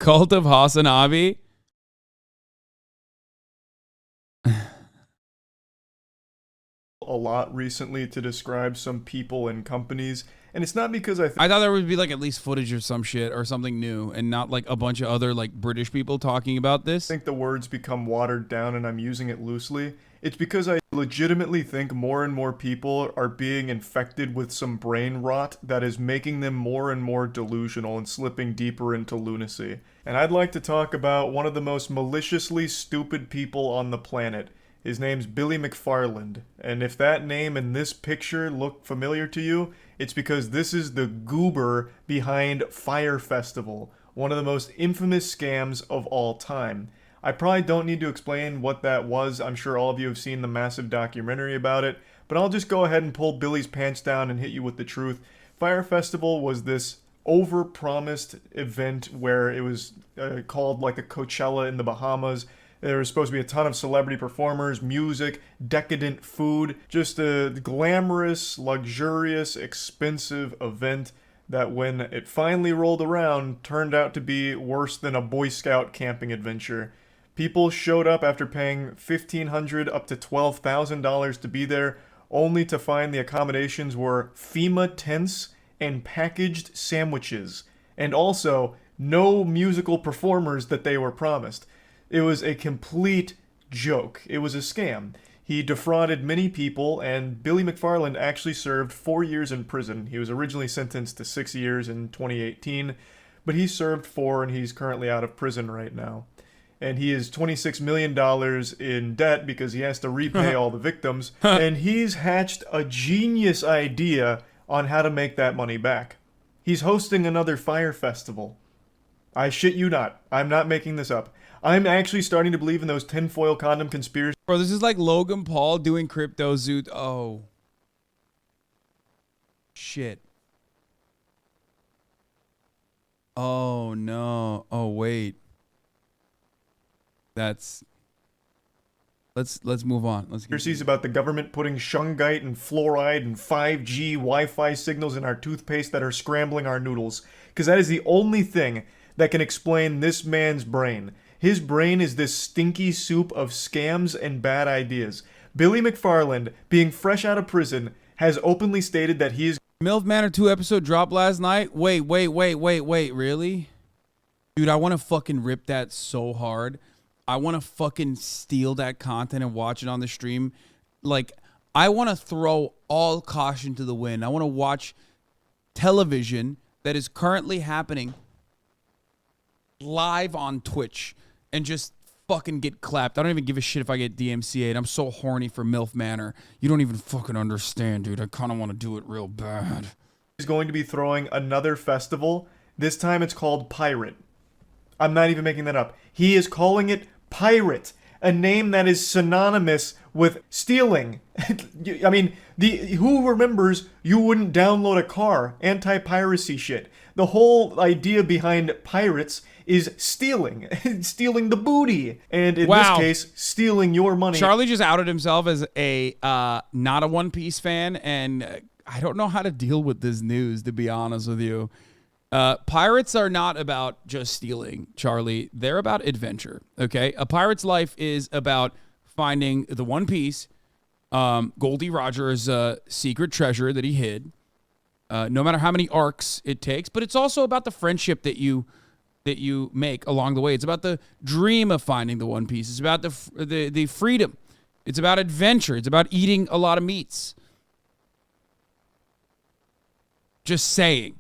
cult of HasanAbi. A lot recently to describe some people and companies, and it's not because I thought there would be like at least footage of some shit or something new, and not like a bunch of other like British people talking about this. I think the words become watered down and I'm using it loosely. It's because I legitimately think more and more people are being infected with some brain rot that is making them more and more delusional and slipping deeper into lunacy. And I'd like to talk about one of the most maliciously stupid people on the planet. His name's Billy McFarland, and if that name and this picture look familiar to you, it's because this is the goober behind Fyre Festival, one of the most infamous scams of all time. I probably don't need to explain what that was. I'm sure all of you have seen the massive documentary about it, but I'll just go ahead and pull Billy's pants down and hit you with the truth. Fyre Festival was this over-promised event where it was called like the Coachella in the Bahamas. There was supposed to be a ton of celebrity performers, music, decadent food, just a glamorous, luxurious, expensive event that when it finally rolled around turned out to be worse than a Boy Scout camping adventure. People showed up after paying $1,500 up to $12,000 to be there, only to find the accommodations were FEMA tents and packaged sandwiches, and also no musical performers that they were promised. It was a complete joke. It was a scam. He defrauded many people, and Billy McFarland actually served 4 years in prison. He was originally sentenced to 6 years in 2018, but he served 4 and he's currently out of prison right now. And he is $26 million in debt because he has to repay all the victims, and he's hatched a genius idea on how to make that money back. He's hosting another Fyre Festival. I shit you not. I'm not making this up. I'm actually starting to believe in those tinfoil condom conspiracies. Bro, this is like Logan Paul doing crypto zoot. Oh. Shit. Oh, no. Oh, wait. Let's move on. Conspiracies about the government putting shungite and fluoride and 5G Wi-Fi signals in our toothpaste that are scrambling our noodles. Because that is the only thing that can explain this man's brain. His brain is this stinky soup of scams and bad ideas. Billy McFarland, being fresh out of prison, has openly stated that he is... MILF Manor 2 episode dropped last night? Wait, really? Dude, I want to fucking rip that so hard. I want to fucking steal that content and watch it on the stream. Like, I want to throw all caution to the wind. I want to watch television that is currently happening live on Twitch and just fucking get clapped. I don't even give a shit if I get DMCA'd. I'm so horny for MILF Manor. You don't even fucking understand, dude. I kind of want to do it real bad. He's going to be throwing another festival. This time it's called Pirate. I'm not even making that up. He is calling it Pirate, a name that is synonymous with stealing. I mean, who remembers you wouldn't download a car? Anti-piracy shit. The whole idea behind pirates is stealing. Stealing the booty. And in this case, stealing your money. Charlie just outed himself as a not a One Piece fan, and I don't know how to deal with this news, to be honest with you. Pirates are not about just stealing, Charlie. They're about adventure, okay? A pirate's life is about finding the One Piece, Goldie Roger's secret treasure that he hid, no matter how many arcs it takes, but it's also about the friendship that you make along the way. It's about the dream of finding the One Piece. It's about the freedom. It's about adventure. It's about eating a lot of meats. Just saying.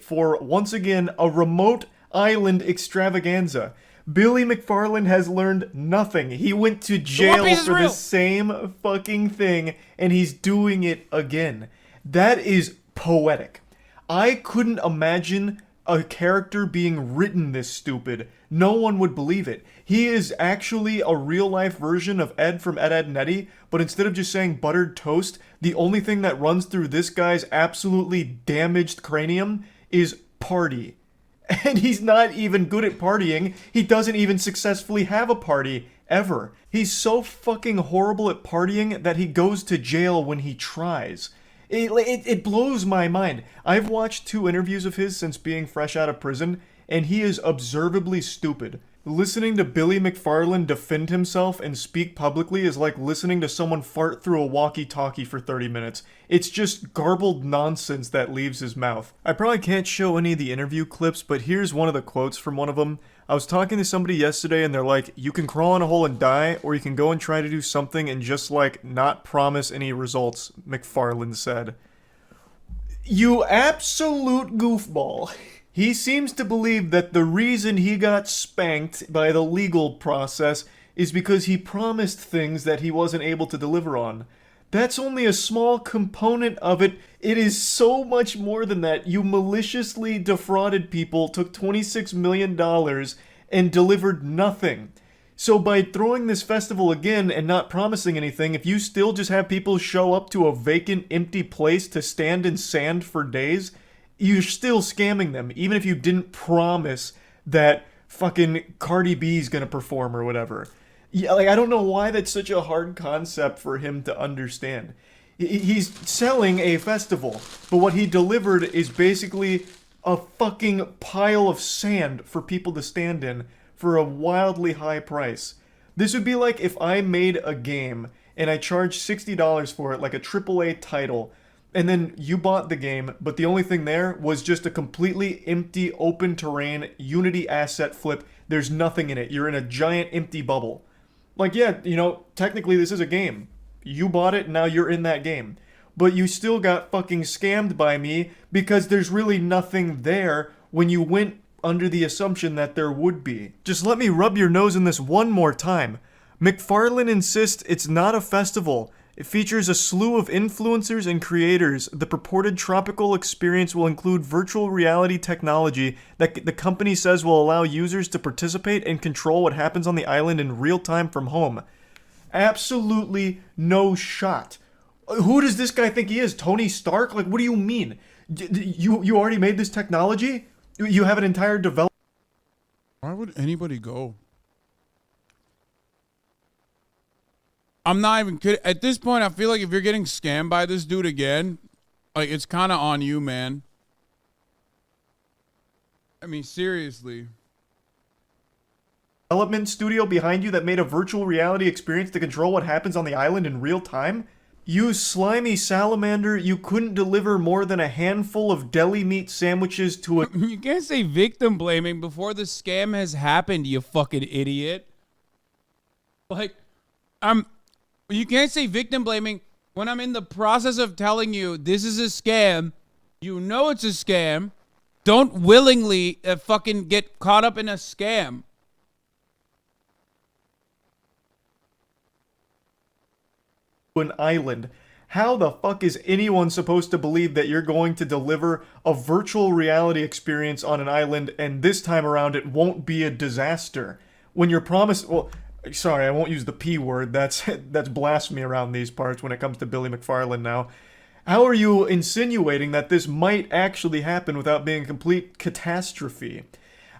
For, once again, a remote island extravaganza. Billy McFarland has learned nothing. He went to jail for the same fucking thing, and he's doing it again. That is poetic. I couldn't imagine a character being written this stupid. No one would believe it. He is actually a real-life version of Ed from Ed, Edd n Eddy, but instead of just saying buttered toast, the only thing that runs through this guy's absolutely damaged cranium is party. And he's not even good at partying. He doesn't even successfully have a party, ever. He's so fucking horrible at partying that he goes to jail when he tries. It blows my mind. I've watched 2 interviews of his since being fresh out of prison, and he is observably stupid. Listening to Billy McFarland defend himself and speak publicly is like listening to someone fart through a walkie-talkie for 30 minutes. It's just garbled nonsense that leaves his mouth. I probably can't show any of the interview clips, but here's one of the quotes from one of them. I was talking to somebody yesterday and they're like, you can crawl in a hole and die, or you can go and try to do something and just like not promise any results, McFarland said. You absolute goofball. He seems to believe that the reason he got spanked by the legal process is because he promised things that he wasn't able to deliver on. That's only a small component of it. It is so much more than that. You maliciously defrauded people, took $26 million, and delivered nothing. So by throwing this festival again and not promising anything, if you still just have people show up to a vacant, empty place to stand in sand for days, you're still scamming them, even if you didn't promise that fucking Cardi B's gonna perform or whatever. Yeah, like, I don't know why that's such a hard concept for him to understand. He's selling a festival, but what he delivered is basically a fucking pile of sand for people to stand in for a wildly high price. This would be like if I made a game and I charged $60 for it, like a AAA title, and then you bought the game, but the only thing there was just a completely empty, open terrain, Unity asset flip. There's nothing in it. You're in a giant empty bubble. Like, yeah, you know, technically this is a game. You bought it, now you're in that game. But you still got fucking scammed by me because there's really nothing there when you went under the assumption that there would be. Just let me rub your nose in this one more time. McFarlane insists it's not a festival. It features a slew of influencers and creators. The purported tropical experience will include virtual reality technology that the company says will allow users to participate and control what happens on the island in real time from home. Absolutely no shot. Who does this guy think he is? Tony Stark? Like, what do you mean? You already made this technology? You have an entire development. Why would anybody go? I'm not even kidding. At this point, I feel like if you're getting scammed by this dude again, like, it's kind of on you, man. I mean, seriously. Development studio behind you that made a virtual reality experience to control what happens on the island in real time? You slimy salamander, you couldn't deliver more than a handful of deli meat sandwiches to a... You can't say victim blaming before the scam has happened, you fucking idiot. Like, you can't say victim blaming when I'm in the process of telling you this is a scam. You know it's a scam. Don't willingly fucking get caught up in a scam. An island. How the fuck is anyone supposed to believe that you're going to deliver a virtual reality experience on an island and this time around it won't be a disaster? When you're promised... Well, sorry, I won't use the P word. That's blasphemy around these parts when it comes to Billy McFarland now. How are you insinuating that this might actually happen without being a complete catastrophe?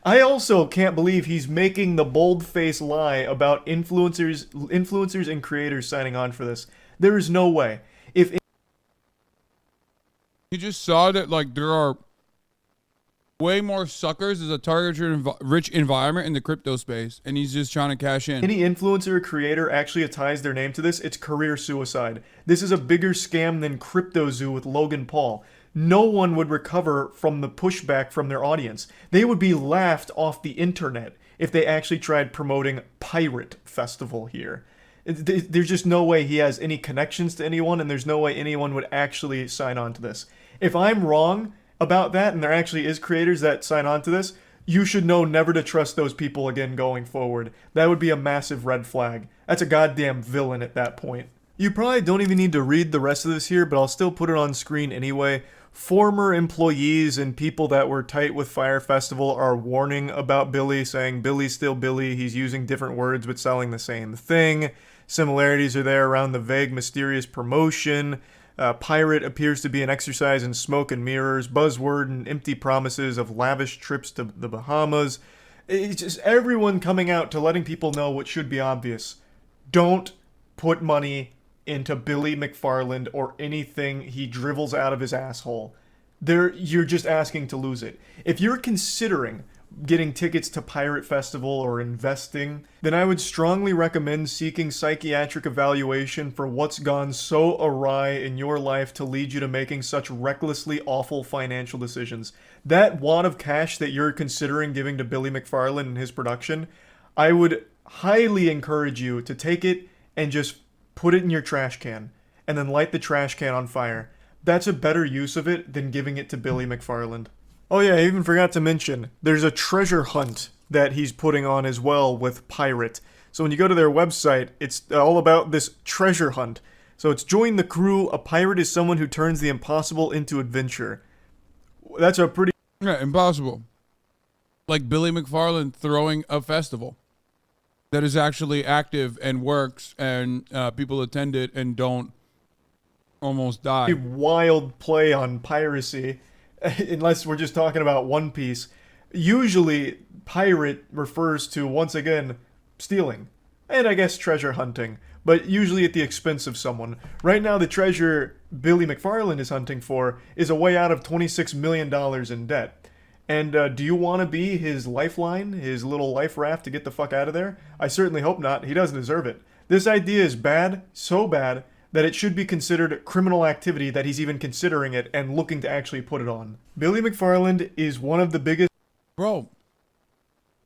I also can't believe he's making the bold-faced lie about influencers and creators signing on for this. There is no way. If he just saw that, like, there are way more suckers as a targeted rich environment in the crypto space, and he's just trying to cash in. Any influencer or creator actually ties their name to this, it's career suicide. This is a bigger scam than CryptoZoo with Logan Paul. No one would recover from the pushback from their audience. They would be laughed off the internet if they actually tried promoting Pirate Festival here. There's just no way he has any connections to anyone, and there's no way anyone would actually sign on to this. If I'm wrong about that, and there actually is creators that sign on to this, you should know never to trust those people again going forward. That would be a massive red flag. That's a goddamn villain at that point. You probably don't even need to read the rest of this here, but I'll still put it on screen anyway. Former employees and people that were tight with Fire Festival are warning about Billy, saying Billy's still Billy, he's using different words but selling the same thing. Similarities are there around the vague, mysterious promotion. Pirate appears to be an exercise in smoke and mirrors, buzzword and empty promises of lavish trips to the Bahamas. It's just everyone coming out to letting people know what should be obvious. Don't put money into Billy McFarland or anything he dribbles out of his asshole. You're just asking to lose it. If you're considering getting tickets to Pirate Festival or investing, then I would strongly recommend seeking psychiatric evaluation for what's gone so awry in your life to lead you to making such recklessly awful financial decisions. That wad of cash that you're considering giving to Billy McFarland and his production, I would highly encourage you to take it and just put it in your trash can and then light the trash can on fire. That's a better use of it than giving it to Billy McFarland. Oh yeah, I even forgot to mention, there's a treasure hunt that he's putting on as well with Pirate. So when you go to their website, it's all about this treasure hunt. So it's join the crew, a pirate is someone who turns the impossible into adventure. That's a pretty... Yeah, impossible. Like Billy McFarland throwing a festival that is actually active and works and people attend it and don't almost die. Wild play on piracy. Unless we're just talking about One Piece. Usually, pirate refers to, once again, stealing. And I guess treasure hunting. But usually at the expense of someone. Right now, the treasure Billy McFarland is hunting for is a way out of $26 million in debt. And do you want to be his lifeline? His little life raft to get the fuck out of there? I certainly hope not. He doesn't deserve it. This idea is bad, so bad, that it should be considered criminal activity that he's even considering it and looking to actually put it on. Billy McFarland is one of the biggest... Bro,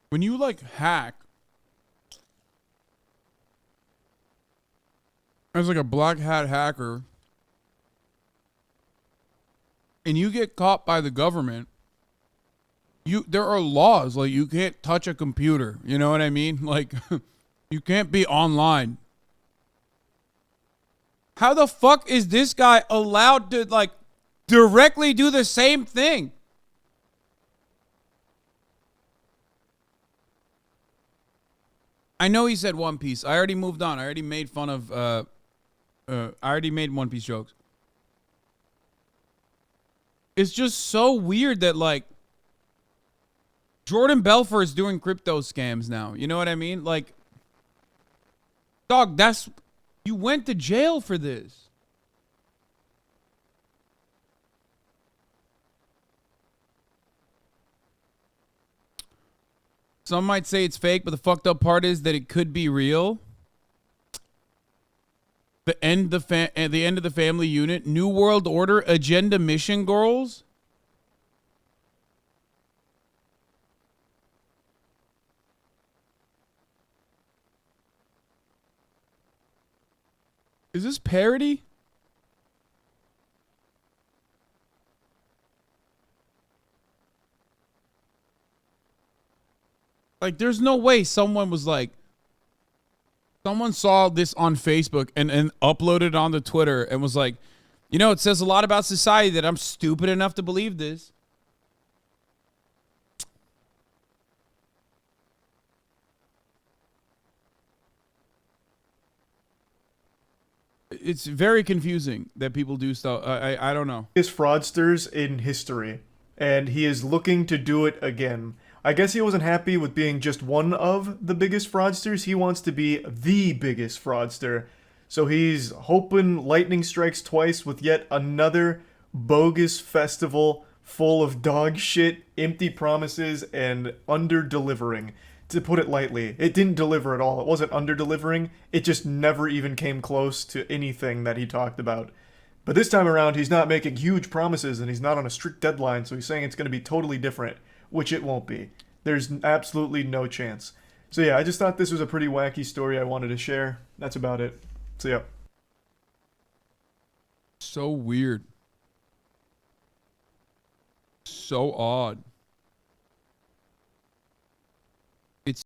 when you like hack as like a black hat hacker and you get caught by the government, there are laws, like you can't touch a computer, you know what I mean? Like you can't be online. How the fuck is this guy allowed to, like, directly do the same thing? I know he said One Piece. I already moved on. I already made fun of, I already made One Piece jokes. It's just so weird that, like, Jordan Belfort is doing crypto scams now. You know what I mean? Like, dog, you went to jail for this. Some might say it's fake, but the fucked up part is that it could be real. The end of the family unit, New World Order, agenda mission goals. Is this parody? Like, there's no way someone saw this on Facebook and uploaded it onto Twitter and was like, you know, it says a lot about society that I'm stupid enough to believe this. It's very confusing that people do stuff. I don't know. Biggest fraudsters in history, and he is looking to do it again. I guess he wasn't happy with being just one of the biggest fraudsters. He wants to be the biggest fraudster. So he's hoping lightning strikes twice with yet another bogus festival full of dog shit, empty promises, and under-delivering. To put it lightly, it didn't deliver at all. It wasn't under-delivering. It just never even came close to anything that he talked about. But this time around, he's not making huge promises, and he's not on a strict deadline, so he's saying it's going to be totally different, which it won't be. There's absolutely no chance. So yeah, I just thought this was a pretty wacky story I wanted to share. That's about it. So yeah. So weird. So odd.